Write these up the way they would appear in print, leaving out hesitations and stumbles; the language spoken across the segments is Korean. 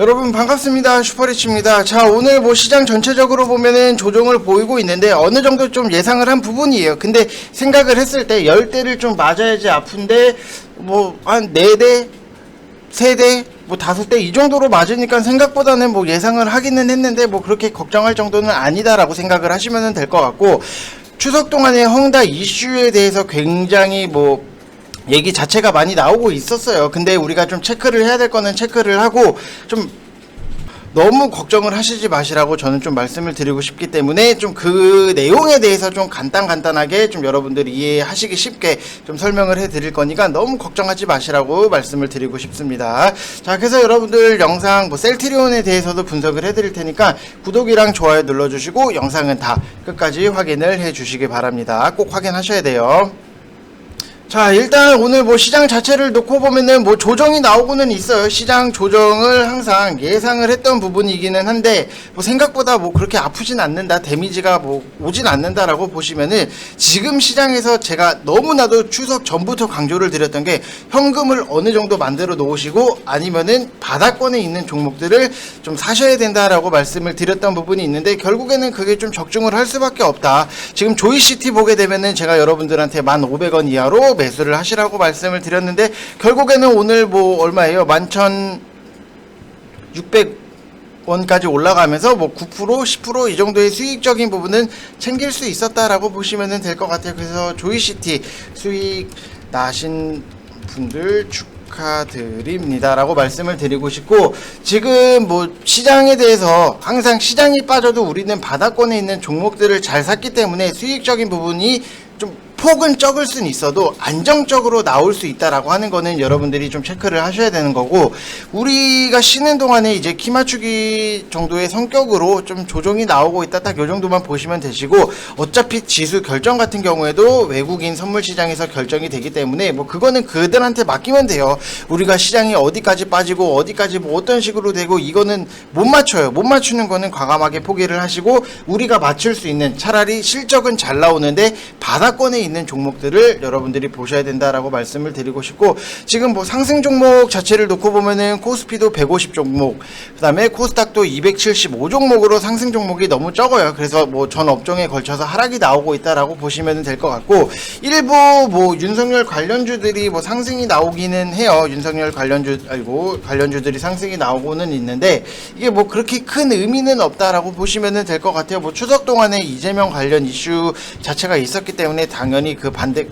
여러분 반갑습니다. 슈퍼리치입니다. 자, 오늘 뭐 시장 전체적으로 보면은 조정을 보이고 있는데 어느 정도 좀 예상을 한 부분이에요. 근데 생각을 했을 때 10대를 좀 맞아야지 아픈데 뭐 한 4대, 3대, 뭐 5대 이 정도로 맞으니까 생각보다는 뭐 예상을 하기는 했는데 뭐 그렇게 걱정할 정도는 아니다라고 생각을 하시면 될 것 같고, 추석 동안에 헝다 이슈에 대해서 굉장히 뭐 얘기 자체가 많이 나오고 있었어요. 근데 우리가 좀 체크를 해야 될 거는 체크를 하고, 좀 너무 걱정을 하시지 마시라고 저는 좀 말씀을 드리고 싶기 때문에 좀 그 내용에 대해서 좀 간단하게 좀 여러분들이 이해하시기 쉽게 좀 설명을 해 드릴 거니까 너무 걱정하지 마시라고 말씀을 드리고 싶습니다. 자, 그래서 여러분들 영상 뭐 셀트리온에 대해서도 분석을 해 드릴 테니까 구독이랑 좋아요 눌러주시고 영상은 다 끝까지 확인을 해 주시기 바랍니다. 꼭 확인하셔야 돼요. 자, 일단 오늘 뭐 시장 자체를 놓고 보면은 뭐 조정이 나오고는 있어요. 시장 조정을 항상 예상을 했던 부분이기는 한데 뭐 생각보다 뭐 그렇게 아프진 않는다, 데미지가 뭐 오진 않는다라고 보시면은, 지금 시장에서 제가 너무나도 추석 전부터 강조를 드렸던 게 현금을 어느 정도 만들어 놓으시고 아니면은 바닥권에 있는 종목들을 좀 사셔야 된다라고 말씀을 드렸던 부분이 있는데, 결국에는 그게 좀 적중을 할 수밖에 없다. 지금 조이시티 보게 되면은 제가 여러분들한테 1,500원 이하로 매수를 하시라고 말씀을 드렸는데, 결국에는 오늘 뭐 얼마예요? 11,600원까지 올라가면서 뭐 9%, 10% 이 정도의 수익적인 부분은 챙길 수 있었다라고 보시면 될 것 같아요. 그래서 조이시티 수익 나신 분들 축하드립니다 라고 말씀을 드리고 싶고, 지금 뭐 시장에 대해서 항상 시장이 빠져도 우리는 바닥권에 있는 종목들을 잘 샀기 때문에 수익적인 부분이 좀 폭은 적을 수는 있어도 안정적으로 나올 수 있다라고 하는 거는 여러분들이 좀 체크를 하셔야 되는 거고, 우리가 쉬는 동안에 이제 키 맞추기 정도의 성격으로 좀 조정이 나오고 있다, 딱 요 정도만 보시면 되시고, 어차피 지수 결정 같은 경우에도 외국인 선물 시장에서 결정이 되기 때문에 뭐 그거는 그들한테 맡기면 돼요. 우리가 시장이 어디까지 빠지고 어디까지 뭐 어떤 식으로 되고 이거는 못 맞춰요. 못 맞추는 거는 과감하게 포기를 하시고, 우리가 맞출 수 있는, 차라리 실적은 잘 나오는데 바닥권에 있는 종목들을 여러분들이 보셔야 된다라고 말씀을 드리고 싶고, 지금 뭐 상승 종목 자체를 놓고 보면은 코스피도 150 종목, 그 다음에 코스닥도 275 종목으로 상승 종목이 너무 적어요. 그래서 뭐 전 업종에 걸쳐서 하락이 나오고 있다라고 보시면 될 것 같고, 일부 뭐 윤석열 관련주들이 뭐 상승이 나오기는 해요. 윤석열 관련주들이 상승이 나오고는 있는데, 이게 뭐 그렇게 큰 의미는 없다라고 보시면 될 것 같아요. 뭐 추석 동안에 이재명 관련 이슈 자체가 있었기 때문에 당연히 그 반대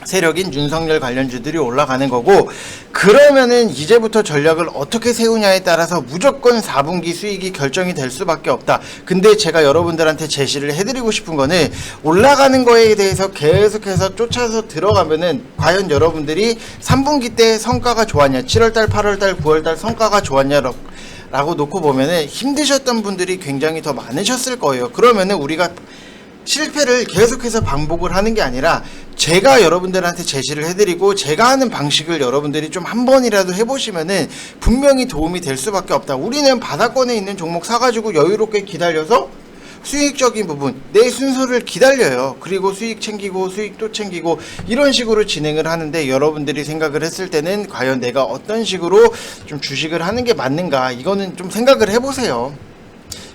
세력인 윤석열 관련주들이 올라가는 거고, 그러면은 이제부터 전략을 어떻게 세우냐에 따라서 무조건 4분기 수익이 결정이 될 수밖에 없다. 근데 제가 여러분들한테 제시를 해드리고 싶은 거는, 올라가는 거에 대해서 계속해서 쫓아서 들어가면은 과연 여러분들이 3분기 때 성과가 좋았냐, 7월달, 8월달, 9월달 성과가 좋았냐 라고 놓고 보면은 힘드셨던 분들이 굉장히 더 많으셨을 거예요. 그러면은 우리가 실패를 계속해서 반복을 하는 게 아니라, 제가 여러분들한테 제시를 해드리고 제가 하는 방식을 여러분들이 좀 한 번이라도 해보시면은 분명히 도움이 될 수밖에 없다. 우리는 바닥권에 있는 종목 사가지고 여유롭게 기다려서 수익적인 부분, 내 순서를 기다려요. 그리고 수익 챙기고 수익 또 챙기고 이런 식으로 진행을 하는데, 여러분들이 생각을 했을 때는 과연 내가 어떤 식으로 좀 주식을 하는 게 맞는가, 이거는 좀 생각을 해보세요.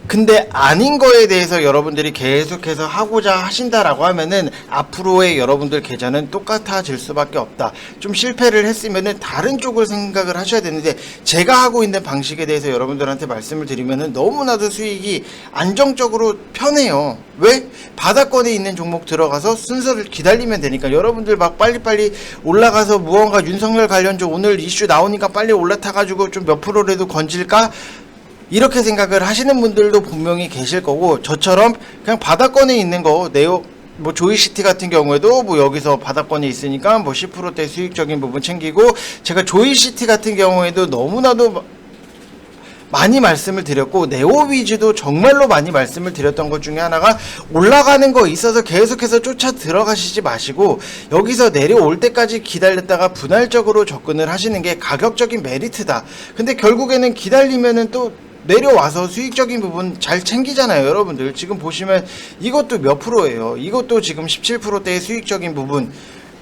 근데 아닌 거에 대해서 여러분들이 계속해서 하고자 하신다라고 하면은 앞으로의 여러분들 계좌는 똑같아질 수밖에 없다. 좀 실패를 했으면은 다른 쪽을 생각을 하셔야 되는데, 제가 하고 있는 방식에 대해서 여러분들한테 말씀을 드리면은 너무나도 수익이 안정적으로 편해요. 왜? 바닥권에 있는 종목 들어가서 순서를 기다리면 되니까. 여러분들 막 빨리빨리 올라가서 무언가 윤석열 관련주 오늘 이슈 나오니까 빨리 올라타가지고 좀 몇 프로라도 건질까? 이렇게 생각을 하시는 분들도 분명히 계실 거고, 저처럼 그냥 바닥권에 있는 거, 뭐 조이시티 같은 경우에도 뭐 여기서 바닥권에 있으니까 뭐 10%대 수익적인 부분 챙기고, 제가 조이시티 같은 경우에도 너무나도 많이 말씀을 드렸고, 네오위즈도 정말로 많이 말씀을 드렸던 것 중에 하나가, 올라가는 거 있어서 계속해서 쫓아 들어가시지 마시고 여기서 내려올 때까지 기다렸다가 분할적으로 접근을 하시는 게 가격적인 메리트다. 근데 결국에는 기다리면은 또 내려와서 수익적인 부분 잘 챙기잖아요. 여러분들 지금 보시면 이것도 몇 프로예요. 이것도 지금 17%대의 수익적인 부분,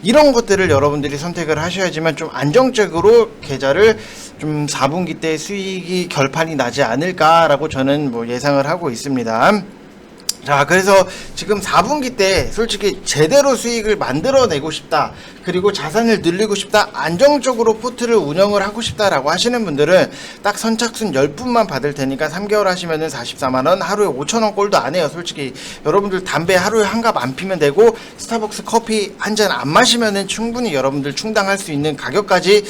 이런 것들을 여러분들이 선택을 하셔야지만 좀 안정적으로 계좌를 좀 4분기 때 수익이 결판이 나지 않을까라고 저는 뭐 예상을 하고 있습니다. 자, 그래서 지금 4분기 때 솔직히 제대로 수익을 만들어내고 싶다, 그리고 자산을 늘리고 싶다, 안정적으로 포트를 운영을 하고 싶다라고 하시는 분들은 딱 선착순 10분만 받을 테니까 3개월 하시면은 44만원, 하루에 5천원 꼴도 안 해요. 솔직히 여러분들 담배 하루에 한 갑 안 피면 되고 스타벅스 커피 한 잔 안 마시면은 충분히 여러분들 충당할 수 있는 가격까지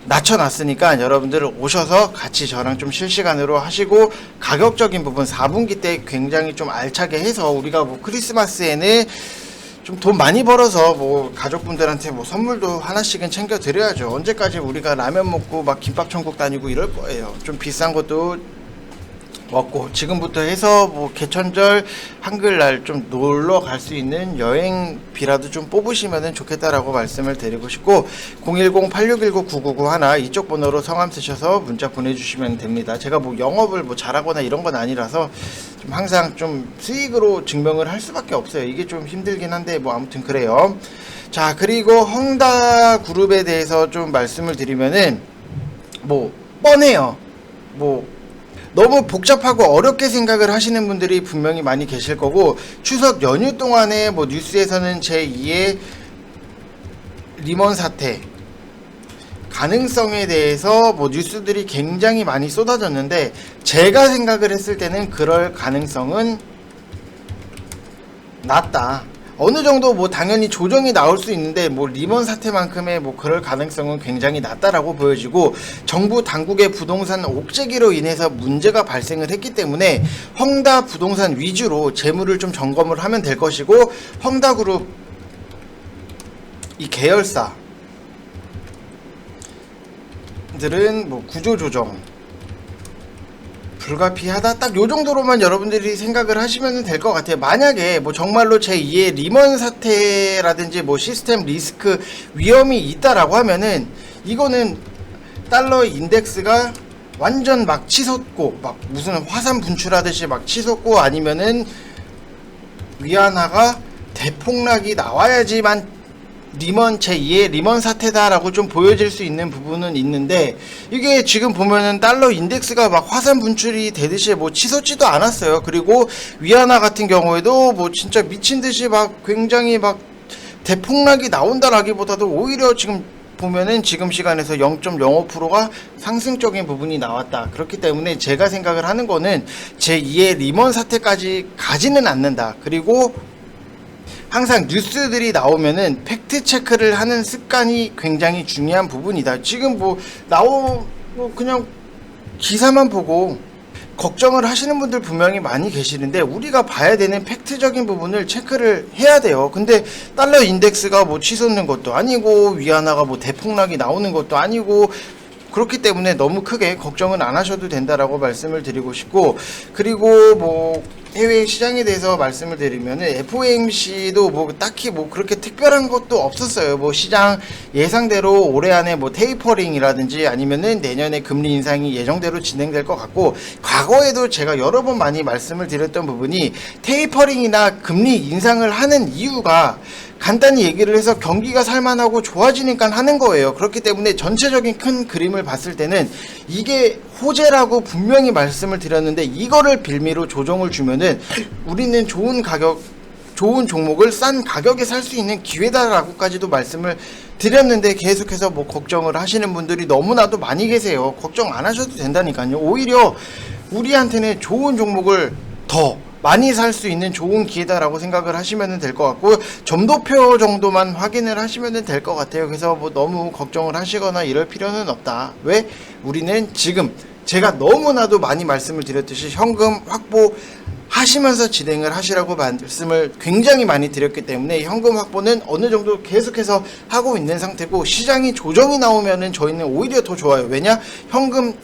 낮춰놨으니까 여러분들 오셔서 같이 저랑 좀 실시간으로 하시고, 가격적인 부분 4분기 때 굉장히 좀 알차게 해서 우리가 뭐 크리스마스에는 좀 돈 많이 벌어서 뭐 가족분들한테 뭐 선물도 하나씩은 챙겨 드려야죠. 언제까지 우리가 라면 먹고 막 김밥 천국 다니고 이럴 거예요. 좀 비싼 것도 먹고, 지금부터 해서 뭐 개천절 한글날 좀 놀러 갈 수 있는 여행비라도 좀 뽑으시면 좋겠다라고 말씀을 드리고 싶고, 010-8619-9991 이쪽 번호로 성함 쓰셔서 문자 보내주시면 됩니다. 제가 뭐 영업을 뭐 잘하거나 이런 건 아니라서 좀 항상 좀 수익으로 증명을 할 수밖에 없어요. 이게 좀 힘들긴 한데 뭐 아무튼 그래요. 자, 그리고 헝다 그룹에 대해서 좀 말씀을 드리면은 뭐 뻔해요. 뭐 너무 복잡하고 어렵게 생각을 하시는 분들이 분명히 많이 계실 거고, 추석 연휴 동안에 뭐 뉴스에서는 제2의 리먼 사태 가능성에 대해서 뭐 뉴스들이 굉장히 많이 쏟아졌는데, 제가 생각을 했을 때는 그럴 가능성은 낮다. 어느 정도 뭐 당연히 조정이 나올 수 있는데 뭐 리먼 사태만큼의 뭐 그럴 가능성은 굉장히 낮다라고 보여지고, 정부 당국의 부동산 옥죄기로 인해서 문제가 발생을 했기 때문에 헝다 부동산 위주로 재무를 좀 점검을 하면 될 것이고, 헝다그룹 이 계열사들은 뭐 구조조정 불가피하다, 딱 요 정도로만 여러분들이 생각을 하시면 될 것 같아요. 만약에 뭐 정말로 제2의 리먼 사태라든지 뭐 시스템 리스크 위험이 있다라고 하면은 이거는 달러 인덱스가 완전 막 치솟고 막 무슨 화산 분출하듯이 막 치솟고, 아니면은 위안화가 대폭락이 나와야지만 리먼 제2의 리먼 사태다라고 좀 보여질 수 있는 부분은 있는데, 이게 지금 보면은 달러 인덱스가 막 화산 분출이 되듯이 뭐 치솟지도 않았어요. 그리고 위안화 같은 경우에도 뭐 진짜 미친 듯이 막 굉장히 막 대폭락이 나온다라기보다도 오히려 지금 보면은 지금 시간에서 0.05%가 상승적인 부분이 나왔다. 그렇기 때문에 제가 생각을 하는 거는 제2의 리먼 사태까지 가지는 않는다. 그리고 항상 뉴스들이 나오면은 팩트 체크를 하는 습관이 굉장히 중요한 부분이다. 지금 뭐 그냥 기사만 보고 걱정을 하시는 분들 분명히 많이 계시는데, 우리가 봐야 되는 팩트적인 부분을 체크를 해야 돼요. 근데 달러 인덱스가 뭐 치솟는 것도 아니고 위안화가 뭐 대폭락이 나오는 것도 아니고, 그렇기 때문에 너무 크게 걱정은 안 하셔도 된다라고 말씀을 드리고 싶고, 그리고 뭐 해외 시장에 대해서 말씀을 드리면은 FOMC도 뭐 딱히 뭐 그렇게 특별한 것도 없었어요. 뭐 시장 예상대로 올해 안에 뭐 테이퍼링이라든지 아니면은 내년에 금리 인상이 예정대로 진행될 것 같고, 과거에도 제가 여러 번 많이 말씀을 드렸던 부분이 테이퍼링이나 금리 인상을 하는 이유가 간단히 얘기를 해서 경기가 살만하고 좋아지니까 하는 거예요. 그렇기 때문에 전체적인 큰 그림을 봤을 때는 이게 호재라고 분명히 말씀을 드렸는데, 이거를 빌미로 조정을 주면은 우리는 좋은 가격, 좋은 종목을 싼 가격에 살 수 있는 기회다라고까지도 말씀을 드렸는데, 계속해서 뭐 걱정을 하시는 분들이 너무나도 많이 계세요. 걱정 안 하셔도 된다니까요. 오히려 우리한테는 좋은 종목을 더 많이 살 수 있는 좋은 기회다라고 생각을 하시면 될 것 같고, 점도표 정도만 확인을 하시면 될 것 같아요. 그래서 뭐 너무 걱정을 하시거나 이럴 필요는 없다. 왜? 우리는 지금 제가 너무나도 많이 말씀을 드렸듯이 현금 확보하시면서 진행을 하시라고 말씀을 굉장히 많이 드렸기 때문에, 현금 확보는 어느 정도 계속해서 하고 있는 상태고, 시장이 조정이 나오면은 저희는 오히려 더 좋아요. 왜냐?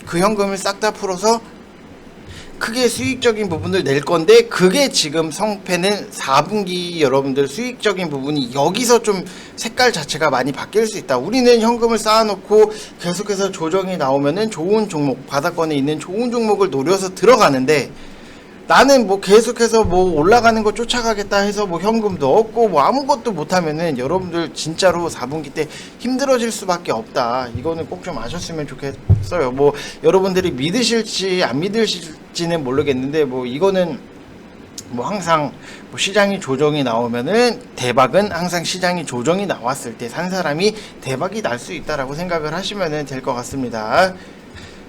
그 현금을 싹 다 풀어서 크게 수익적인 부분을 낼 건데, 그게 지금 성패는 4분기 여러분들 수익적인 부분이 여기서 좀 색깔 자체가 많이 바뀔 수 있다. 우리는 현금을 쌓아놓고 계속해서 조정이 나오면은 좋은 종목, 바닥권에 있는 좋은 종목을 노려서 들어가는데, 나는 뭐 계속해서 뭐 올라가는 거 쫓아가겠다 해서 뭐 현금도 없고 뭐 아무것도 못하면은 여러분들 진짜로 4분기 때 힘들어질 수밖에 없다. 이거는 꼭 좀 아셨으면 좋겠어요. 뭐 여러분들이 믿으실지 안 믿으실지는 모르겠는데 뭐 이거는 뭐 항상 뭐 시장이 조정이 나오면은 대박은 항상 시장이 조정이 나왔을 때 산 사람이 대박이 날 수 있다라고 생각을 하시면 될 것 같습니다.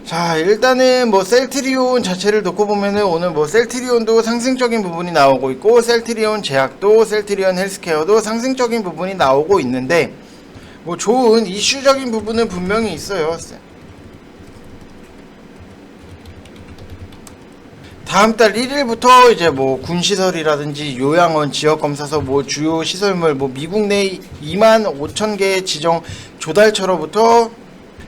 자, 일단은 뭐 셀트리온 자체를 놓고 보면은 오늘 뭐 셀트리온도 상승적인 부분이 나오고 있고 셀트리온 제약도 셀트리온 헬스케어도 상승적인 부분이 나오고 있는데 뭐 좋은 이슈적인 부분은 분명히 있어요. 다음 달 1일부터 이제 뭐 군시설이라든지 요양원 지역검사서 뭐 주요 시설물 뭐 미국 내 25,000개 지정 조달처로부터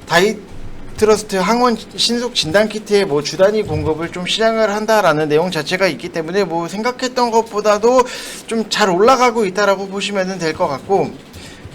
다이트러스트 항원 신속 진단키트의 뭐 주단위 공급을 좀 시작을 한다라는 내용 자체가 있기 때문에 뭐 생각했던 것보다도 좀 잘 올라가고 있다라고 보시면 될 것 같고,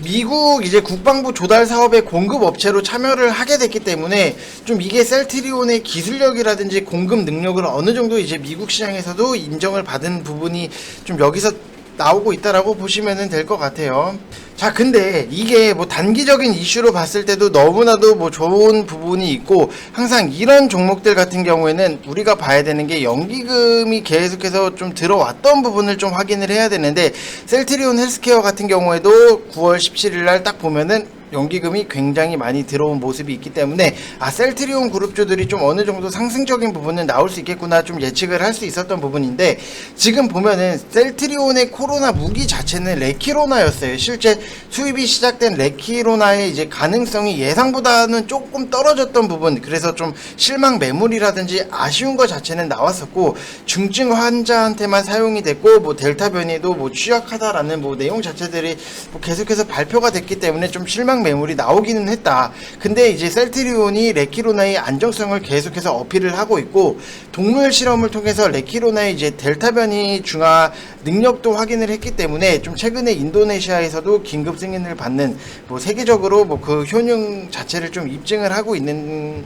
미국 이제 국방부 조달 사업의 공급 업체로 참여를 하게 됐기 때문에 좀 이게 셀트리온의 기술력이라든지 공급 능력을 어느 정도 이제 미국 시장에서도 인정을 받은 부분이 좀 여기서 나오고 있다라고 보시면 될 것 같아요. 자, 근데 이게 뭐 단기적인 이슈로 봤을 때도 너무나도 뭐 좋은 부분이 있고, 항상 이런 종목들 같은 경우에는 우리가 봐야 되는 게 연기금이 계속해서 좀 들어왔던 부분을 좀 확인을 해야 되는데, 셀트리온 헬스케어 같은 경우에도 9월 17일 날 딱 보면은 연기금이 굉장히 많이 들어온 모습이 있기 때문에 셀트리온 그룹주들이 좀 어느 정도 상승적인 부분은 나올 수 있겠구나 좀 예측을 할 수 있었던 부분인데, 지금 보면은 셀트리온의 코로나 무기 자체는 레키로나였어요. 실제 수입이 시작된 레키로나의 이제 가능성이 예상보다는 조금 떨어졌던 부분, 그래서 좀 실망 매물이라든지 아쉬운 것 자체는 나왔었고, 중증 환자한테만 사용이 됐고 뭐 델타 변이도 뭐 취약하다라는 뭐 내용 자체들이 뭐 계속해서 발표가 됐기 때문에 좀 실망 매물이 나오기는 했다. 근데 이제 셀트리온이 레키로나의 안정성을 계속해서 어필을 하고 있고, 동물 실험을 통해서 레키로나의 이제 델타 변이 중화 능력도 확인을 했기 때문에 좀 최근에 인도네시아에서도 긴급 승인을 받는 뭐 세계적으로 뭐 그 효능 자체를 좀 입증을 하고 있는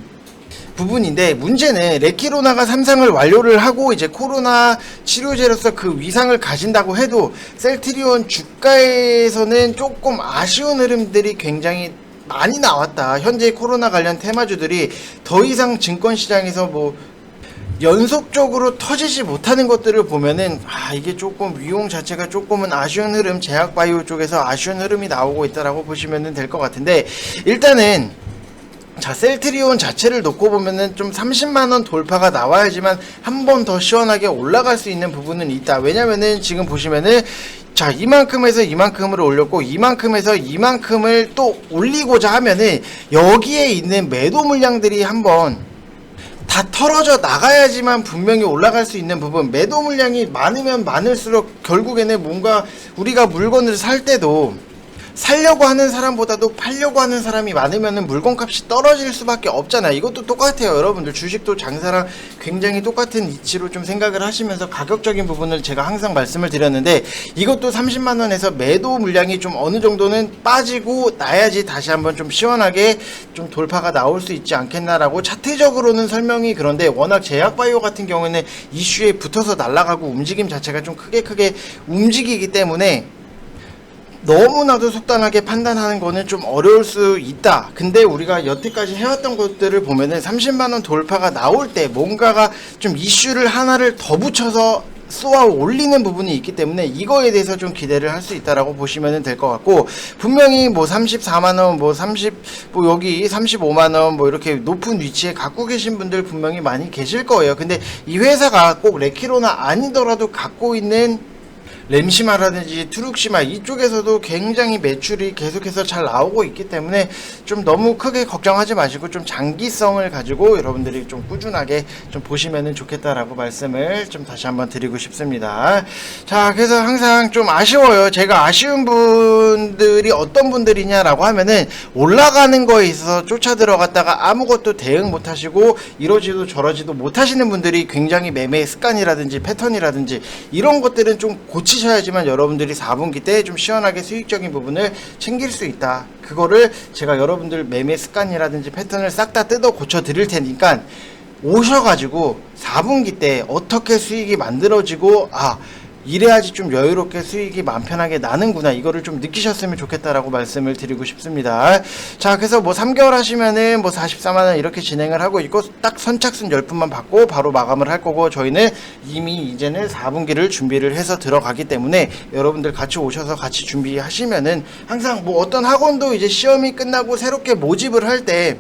부분인데, 문제는 레키로나가 3상을 완료를 하고 이제 코로나 치료제로서 그 위상을 가진다고 해도 셀트리온 주가에서는 조금 아쉬운 흐름들이 굉장히 많이 나왔다. 현재 코로나 관련 테마주들이 더 이상 증권시장에서 뭐 연속적으로 터지지 못하는 것들을 보면은 이게 조금 위용 자체가 조금은 아쉬운 흐름, 제약바이오 쪽에서 아쉬운 흐름이 나오고 있다라고 보시면 될 것 같은데, 일단은 자, 셀트리온 자체를 놓고 보면은 좀 30만원 돌파가 나와야지만 한 번 더 시원하게 올라갈 수 있는 부분은 있다. 왜냐면은 지금 보시면은 자, 이만큼에서 이만큼으로 올렸고 이만큼에서 이만큼을 또 올리고자 하면은 여기에 있는 매도 물량들이 한번 다 털어져 나가야지만 분명히 올라갈 수 있는 부분, 매도 물량이 많으면 많을수록 결국에는 뭔가 우리가 물건을 살 때도 살려고 하는 사람보다도 팔려고 하는 사람이 많으면은 물건값이 떨어질 수밖에 없잖아요. 이것도 똑같아요. 여러분들 주식도 장사랑 굉장히 똑같은 이치로 좀 생각을 하시면서 가격적인 부분을 제가 항상 말씀을 드렸는데, 이것도 30만원에서 매도 물량이 좀 어느 정도는 빠지고 나야지 다시 한번 좀 시원하게 좀 돌파가 나올 수 있지 않겠나라고 차트적으로는 설명이, 그런데 워낙 제약바이오 같은 경우에는 이슈에 붙어서 날아가고 움직임 자체가 좀 크게 움직이기 때문에 너무나도 속단하게 판단하는 거는 좀 어려울 수 있다. 근데 우리가 여태까지 해왔던 것들을 보면은 30만원 돌파가 나올 때 뭔가가 좀 이슈를 하나를 더 붙여서 쏘아 올리는 부분이 있기 때문에 이거에 대해서 좀 기대를 할 수 있다라고 보시면 될 것 같고, 분명히 뭐 34만원 뭐 30 뭐 여기 35만원 뭐 이렇게 높은 위치에 갖고 계신 분들 분명히 많이 계실 거예요. 근데 이 회사가 꼭 레키로나 아니더라도 갖고 있는 램시마라든지 트룩시마 이쪽에서도 굉장히 매출이 계속해서 잘 나오고 있기 때문에 좀 너무 크게 걱정하지 마시고 좀 장기성을 가지고 여러분들이 좀 꾸준하게 좀 보시면은 좋겠다라고 말씀을 좀 다시 한번 드리고 싶습니다. 자, 그래서 항상 좀 아쉬워요. 제가 아쉬운 분들이 어떤 분들이냐라고 하면은 올라가는 거에 있어서 쫓아 들어갔다가 아무것도 대응 못 하시고 이러지도 저러지도 못 하시는 분들이 굉장히 매매 습관이라든지 패턴이라든지 이런 것들은 좀 고치셔야지만 여러분들이 4분기 때 좀 시원하게 수익적인 부분을 챙길 수 있다. 그거를 제가 여러분들 매매 습관이라든지 패턴을 싹 다 뜯어 고쳐 드릴 테니까 오셔가지고 4분기 때 어떻게 수익이 만들어지고 이래야지 좀 여유롭게 수익이 마음 편하게 나는구나, 이거를 좀 느끼셨으면 좋겠다라고 말씀을 드리고 싶습니다. 자, 그래서 뭐 3개월 하시면은 뭐 44만원 이렇게 진행을 하고 있고, 딱 선착순 10분만 받고 바로 마감을 할 거고, 저희는 이미 이제는 4분기를 준비를 해서 들어가기 때문에 여러분들 같이 오셔서 같이 준비하시면은, 항상 뭐 어떤 학원도 이제 시험이 끝나고 새롭게 모집을 할 때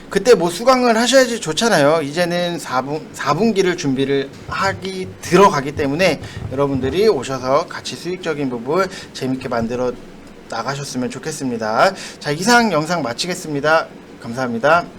그때 뭐 수강을 하셔야지 좋잖아요. 이제는 4분기를 준비를 들어가기 때문에 여러분들이 오셔서 같이 수익적인 부분 재밌게 만들어 나가셨으면 좋겠습니다. 자, 이상 영상 마치겠습니다. 감사합니다.